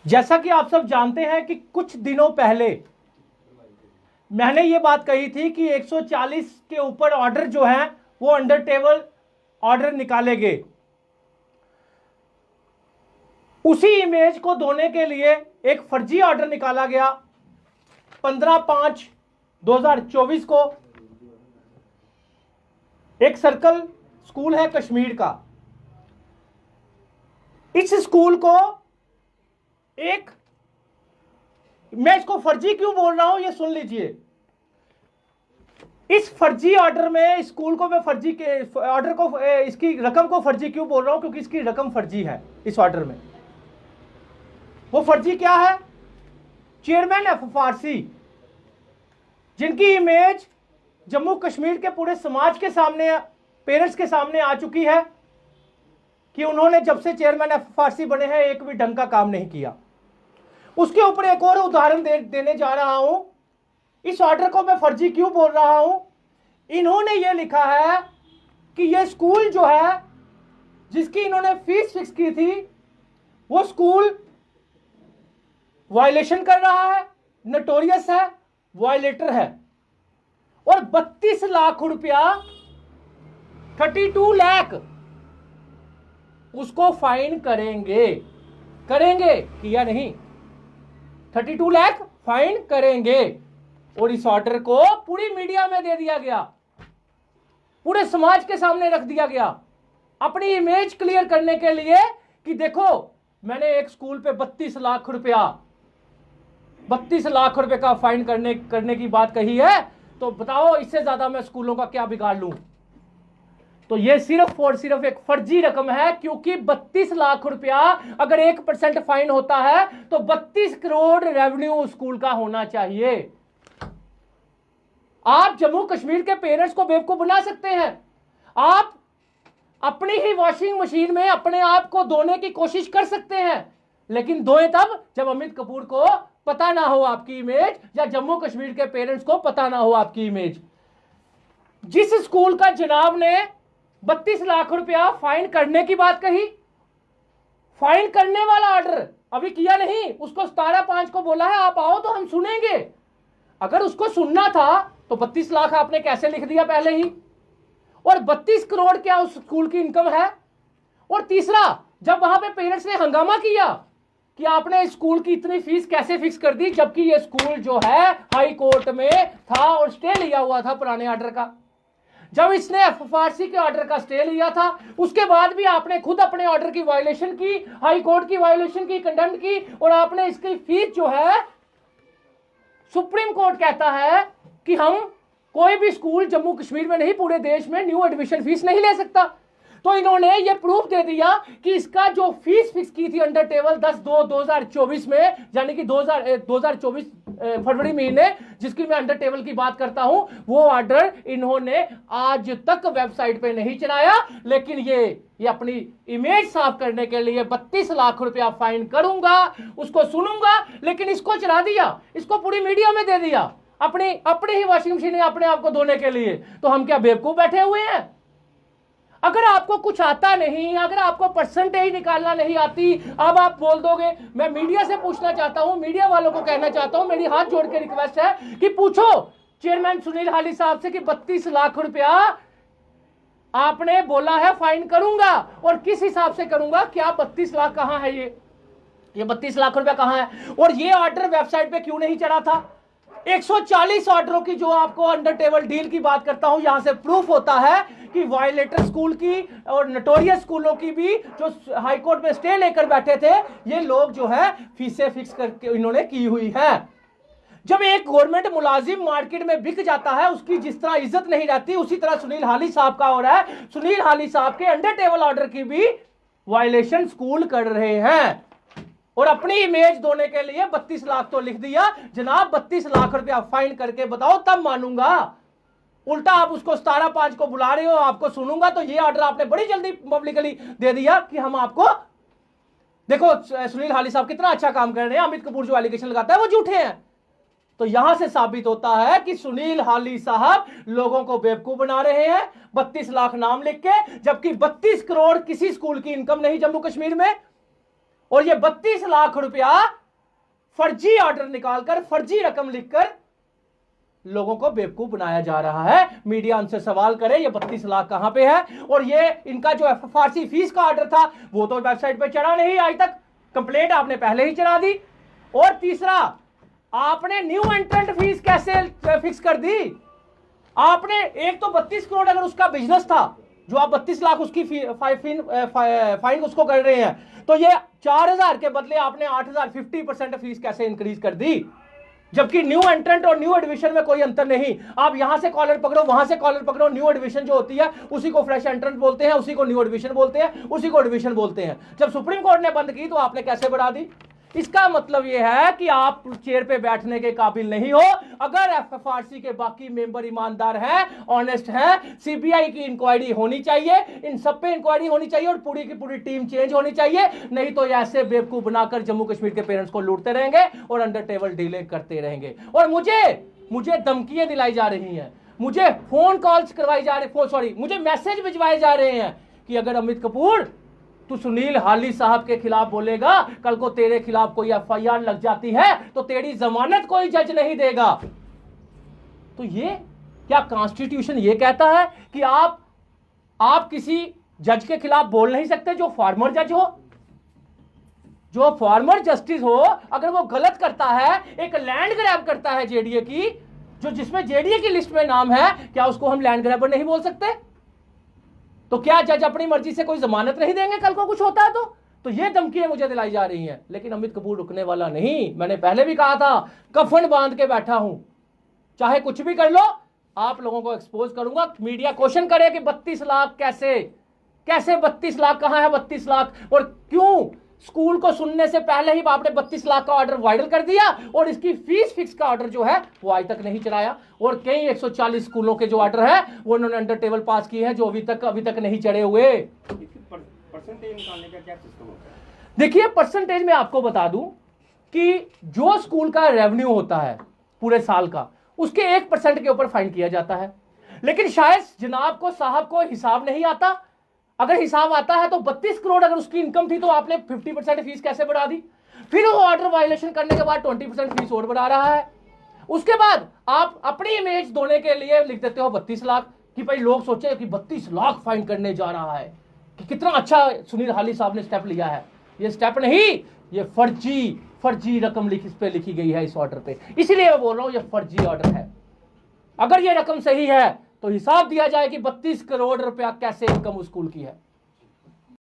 जैसा कि आप सब जानते हैं कि कुछ दिनों पहले मैंने ये बात कही थी कि 140 के ऊपर ऑर्डर जो हैं वो अंडर टेबल ऑर्डर निकाले गए। उसी इमेज को धोने के लिए एक फर्जी ऑर्डर निकाला गया 15/5/2024 को। एक सर्कल स्कूल है कश्मीर का। इस स्कूल को एक, मैं इसको फर्जी क्यों बोल रहा हूं ये सुन लीजिए। इस फर्जी ऑर्डर में स्कूल को मैं फर्जी के ऑर्डर को, इसकी रकम को फर्जी क्यों बोल रहा हूं, क्योंकि इसकी रकम फर्जी है। इस ऑर्डर में वो फर्जी क्या है? चेयरमैन एफएफआरसी, जिनकी इमेज जम्मू कश्मीर के पूरे समाज के सामने, पेरेंट्स के सामने आ चुकी है कि उन्होंने जब से चेयरमैन एफएफआरसी बने हैं एक भी ढंग का काम नहीं किया। उसके ऊपर एक और उदाहरण देने जा रहा हूं। इस ऑर्डर को मैं फर्जी क्यों बोल रहा हूं? इन्होंने ये लिखा है कि ये स्कूल जो है जिसकी इन्होंने फीस फिक्स की थी वो स्कूल वायलेशन कर रहा है, नोटोरियस है, वायलेटर है, और 32 लाख रुपया 32 लाख उसको फाइन करेंगे। किया नहीं, 32 लाख फाइन करेंगे। और इस ऑर्डर को पूरी मीडिया में दे दिया गया, पूरे समाज के सामने रख दिया गया, अपनी इमेज क्लियर करने के लिए कि देखो मैंने एक स्कूल पे 32 लाख रुपए का फाइन करने की बात कही है, तो बताओ इससे ज्यादा मैं स्कूलों का क्या बिगाड़ लूं। तो ये सिर्फ और सिर्फ एक फर्जी रकम है, क्योंकि 32 लाख रुपया अगर 1% फाइन होता है तो 32 करोड़ रेवेन्यू स्कूल का होना चाहिए। आप जम्मू कश्मीर के पेरेंट्स को बेवकूफ बना सकते हैं। आप अपनी ही वॉशिंग मशीन में अपने आप को धोने की कोशिश कर सकते हैं, लेकिन धोए तब जब अमित कपूर को पता ना हो आपकी इमेज, या जम्मू कश्मीर के पेरेंट्स को पता ना हो आपकी इमेज। जिस स्कूल का जनाब ने 32 लाख रुपया फाइन करने की बात कही, फाइन करने वाला ऑर्डर अभी किया नहीं, उसको 17/5 को बोला है आप आओ तो हम सुनेंगे। अगर उसको सुनना था तो 32 लाख आपने कैसे लिख दिया पहले ही? और 32 करोड़ क्या उस स्कूल की इनकम है? और तीसरा, जब वहां पे पेरेंट्स ने हंगामा किया कि आपने इस स्कूल की इतनी फीस कैसे फिक्स कर दी, जबकि ये स्कूल जो है हाई कोर्ट में था और स्टे लिया हुआ था पुराने ऑर्डर का। जब इसने एफएफआरसी के ऑर्डर का स्टे लिया था, उसके बाद भी आपने खुद अपने ऑर्डर की वायलेशन की, हाई कोर्ट की वायलेशन की, कंडेम की, और आपने इसकी फीस जो है, सुप्रीम कोर्ट कहता है कि हम कोई भी स्कूल जम्मू कश्मीर में नहीं पूरे देश में न्यू एडमिशन फीस नहीं ले सकता। तो इन्होंने ये प्रूफ दे दिया कि इसका जो फीस फिक्स की थी अंडर टेबल 10/2/2024 में, यानी कि 2024 फरवरी महीने, जिसकी मैं अंडर टेबल की बात करता हूं, वो ऑर्डर इन्होंने आज तक वेबसाइट पे नहीं चलाया। लेकिन ये अपनी इमेज साफ करने के लिए 32 लाख रुपया फाइन करूंगा, उसको सुनूंगा, लेकिन इसको चला दिया, इसको पूरी मीडिया में दे दिया, अपनी ही वॉशिंग मशीन अपने आप को धोने के लिए। तो हम क्या बेवकूफ बैठे हुए हैं? अगर आपको कुछ आता नहीं, अगर आपको परसेंटेज निकालना नहीं आती, अब आप बोल दोगे। मैं मीडिया से पूछना चाहता हूं, मीडिया वालों को कहना चाहता हूं, मेरी हाथ जोड़ के रिक्वेस्ट है कि पूछो चेयरमैन सुनील हाली साहब से कि 32 लाख रुपया आपने बोला है फाइन करूंगा, और किस हिसाब से करूंगा? क्या 32 लाख कहां है? ये 32 लाख रुपया कहां है? और ये ऑर्डर वेबसाइट पे क्यों नहीं चढ़ा था? 140 ऑर्डरों की जो आपको अंडर टेबल डील की बात करता हूं, यहां से प्रूफ होता है कि वायलेटर स्कूल की और नोटोरियस स्कूलों की भी, जो हाईकोर्ट में स्टे लेकर बैठे थे, ये लोग जो है फीसें फिक्स करके इन्होंने की हुई है। जब एक गवर्नमेंट मुलाजिम मार्केट में बिक जाता है, उसकी जिस तरह इज्जत नहीं रहती, उसी तरह सुनील हाली साहब का हो रहा है। सुनील हाली साहब के अंडर टेबल ऑर्डर की भी वायलेशन स्कूल कर रहे हैं, और अपनी इमेज धोने के लिए 32 लाख तो लिख दिया। जनाब 32 लाख रुपया फाइन करके बताओ, तब मानूंगा। उल्टा आप उसको 17/5 को बुला रहे हो, आपको सुनूंगा। तो ये ऑर्डर आपने बड़ी जल्दी पब्लिकली दे दिया कि हम आपको, देखो सुनील हाली साहब कितना अच्छा काम कर रहे हैं, अमित कपूर जो एलिगेशन लगाता है वो झूठे हैं। तो यहां से साबित होता है कि सुनील हाली साहब लोगों को बेवकूफ बना रहे हैं 32 लाख नाम लिख के, जबकि 32 करोड़ किसी स्कूल की इनकम नहीं जम्मू कश्मीर में। और ये 32 लाख रुपया फर्जी ऑर्डर निकालकर, फर्जी रकम लिखकर लोगों को बेवकूफ बनाया जा रहा है। मीडिया उनसे सवाल करे ये 32 लाख कहां पे है, और ये इनका जो एफएफआरसी फीस का ऑर्डर था वो तो वेबसाइट पे चढ़ा नहीं आज तक, कंप्लेंट आपने पहले ही चढ़ा दी। और तीसरा, आपने न्यू एंट्रेंट फीस कैसे फिक्स कर दी? आपने एक तो 32 करोड़ अगर उसका बिजनेस था, जो आप 32 लाख उसकी फाइन उसको कर रहे हैं, तो ये 4000 के बदले आपने 8000 50% फीस कैसे इंक्रीज कर दी? जबकि न्यू एंट्रेंट और न्यू एडमिशन में कोई अंतर नहीं। आप यहां से कॉलर पकड़ो, वहां से कॉलर पकड़ो, न्यू एडमिशन जो होती है उसी को फ्रेश एंट्रेंट बोलते हैं, उसी को न्यू एडमिशन बोलते हैं, उसी को एडमिशन बोलते हैं। जब सुप्रीम कोर्ट ने बंद की तो आपने कैसे बढ़ा दी? इसका मतलब यह है कि आप चेयर पे बैठने के काबिल नहीं हो। अगर एफएफआरसी के बाकी मेंबर ईमानदार हैं, ऑनेस्ट हैं, सीबीआई की इंक्वायरी होनी चाहिए, इन सब पे इंक्वायरी होनी चाहिए और पूरी की पूरी टीम चेंज होनी चाहिए। नहीं तो ऐसे बेवकूफ बनाकर जम्मू कश्मीर के पेरेंट्स को लूटते रहेंगे और अंडर टेबल डीले करते रहेंगे। और मुझे धमकियां दिलाई जा रही हैं, मुझे फोन कॉल्स करवाई जा रही, मुझे मैसेज भिजवाए जा रहे हैं कि अगर अमित कपूर तू सुनील हाली साहब के खिलाफ बोलेगा, कल को तेरे खिलाफ कोई एफआईआर लग जाती है तो तेरी जमानत कोई जज नहीं देगा। तो ये क्या कॉन्स्टिट्यूशन ये कहता है कि आप किसी जज के खिलाफ बोल नहीं सकते जो फॉर्मर जज हो, जो फॉर्मर जस्टिस हो? अगर वो गलत करता है, एक लैंड ग्रैब करता है जेडीए की, जो जिसमें जेडीए की लिस्ट में नाम है, क्या उसको हम लैंड ग्रैबर नहीं बोल सकते? तो क्या जज अपनी मर्जी से कोई जमानत नहीं देंगे कल को कुछ होता है? तो ये धमकियां मुझे दिलाई जा रही हैं। लेकिन अमित कपूर रुकने वाला नहीं। मैंने पहले भी कहा था, कफन बांध के बैठा हूं, चाहे कुछ भी कर लो, आप लोगों को एक्सपोज करूंगा। मीडिया क्वेश्चन करे कि 32 लाख कैसे 32 लाख कहां है 32 लाख, और क्यों स्कूल को सुनने से पहले ही आपने 32 लाख का ऑर्डर वायरल कर दिया और इसकी फीस फिक्स का ऑर्डर जो है वो आज तक नहीं चढ़ाया। और कई 140 स्कूलों के जो ऑर्डर है वो उन्होंने अंडर टेबल पास किए हैं, जो अभी तक नहीं चढ़े हुए। परसेंटेज निकालने का क्या सिस्टम होता है? देखिए, परसेंटेज में आपको बता दूं कि जो स्कूल का रेवेन्यू होता है पूरे साल का, उसके 1% के ऊपर फाइन किया जाता है। लेकिन शायद जनाब को साहब को हिसाब नहीं आता। अगर हिसाब आता है तो 32 करोड़ अगर उसकी इनकम थी तो आपने 50% फीस कैसे बढ़ा दी? फिर वो ऑर्डर वायलेशन करने के बाद 20% फीस और बढ़ा रहा है। उसके बाद आप अपनी इमेज धोने के लिए लिख देते हो 32 लाख, कि भाई लोग सोचे कि 32 लाख फाइन करने जा रहा है, कि कितना अच्छा सुनील हाली साहब ने स्टेप लिया है। ये स्टेप नहीं, ये फर्जी रकम इस पे लिखी गई है इस ऑर्डर पे। इसलिए मैं बोल रहा हूं ये फर्जी ऑर्डर है। अगर ये रकम सही है तो हिसाब दिया जाए कि 32 करोड़ रुपया कैसे इनकम उस स्कूल की है।